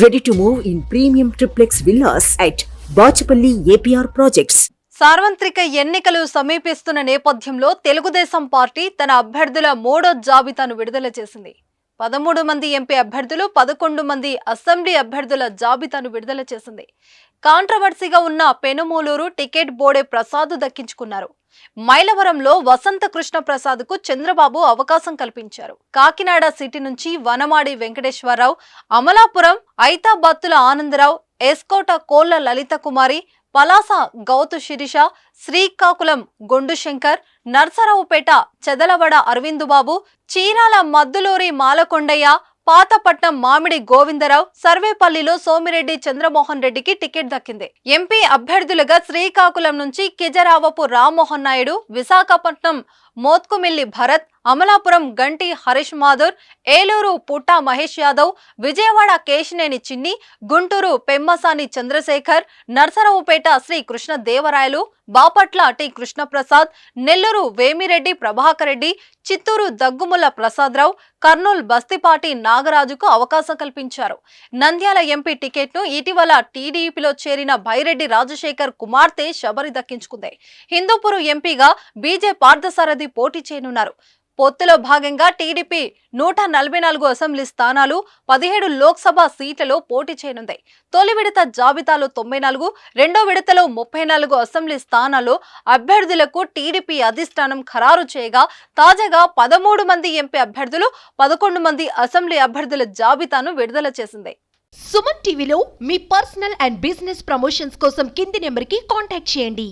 Ready to move in premium triplex villas at Bachapalli APR Projects. సార్వత్రిక ఎన్నికలు సమీపిస్తున్న నేపథ్యంలో తెలుగుదేశం పార్టీ తన అభ్యర్థుల మూడో జాబితాను విడుదల చేసింది. 13 మంది ఎంపీ అభ్యర్థులు, 11 మంది అసెంబ్లీ అభ్యర్థుల జాబితాను విడుదల చేసింది. కాంట్రవర్సీగా ఉన్న పెనుమూలూరు టికెట్ బోడే ప్రసాద్ దక్కించుకున్నారు. మైలవరంలో వసంత కృష్ణ ప్రసాద్ కు చంద్రబాబు అవకాశం కల్పించారు. కాకినాడ సిటీ నుంచి వనమాడి వెంకటేశ్వరరావు, అమలాపురం ఐతాబత్తుల ఆనందరావు, ఎస్కోట కోళ్ల లలిత కుమారి, పలాస గౌతు శిరీష, శ్రీకాకుళం గొండు శంకర్, నర్సరావుపేట చెదలవడ అరవిందుబాబు, చీరాల మద్దులూరి మాలకొండయ్య, పాతపట్నం మామిడి గోవిందరావు, సర్వేపల్లిలో సోమిరెడ్డి చంద్రమోహన్ రెడ్డికి టికెట్ దక్కింది. ఎంపీ అభ్యర్థులుగా శ్రీకాకుళం నుంచి కిజరావపు రామ్మోహన్ నాయుడు, విశాఖపట్నం మోత్కుమిల్లి భరత్, అమలాపురం గంటి హరీష్ మాధుర్, ఏలూరు పుట్టా మహేష్ యాదవ్, విజయవాడ కేశినేని చిన్ని, గుంటూరు పెమ్మసాని చంద్రశేఖర్, నర్సరావుపేట శ్రీ కృష్ణ దేవరాయలు, బాపట్ల టి కృష్ణప్రసాద్, నెల్లూరు వేమిరెడ్డి ప్రభాకర్ రెడ్డి, చిత్తూరు దగ్గుముల ప్రసాదరావు, కర్నూలు బస్తిపాటి నాగరాజుకు అవకాశం కల్పించారు. నంద్యాల ఎంపీ టికెట్ను ఇటీవల టీడీపీలో చేరిన బైరెడ్డి రాజశేఖర్ కుమార్తె శబరి దక్కించుకుంది. హిందూపూర్ ఎంపీగా బీజే పార్థసారథి పోటీ చేయనున్నారు. పొత్తులో భాగంగా టీడీపీ 144 అసెంబ్లీ స్థానాలు, 17 లోక్సభ సీట్లలో పోటీ చేయనుంది. తొలి విడత జాబితాలో 94, రెండో విడతలో 34 అసెంబ్లీ స్థానాల్లో అభ్యర్థులకు టీడీపీ అధిష్టానం ఖరారు చేయగా, తాజాగా 13 మంది ఎంపీ అభ్యర్థులు, 11 మంది అసెంబ్లీ అభ్యర్థుల జాబితాను విడుదల చేసింది. సుమన్ టీవీలో మీ పర్సనల్ అండ్ బిజినెస్ ప్రమోషన్స్ కోసం కింది నెంబర్కి కాంటాక్ట్ చేయండి.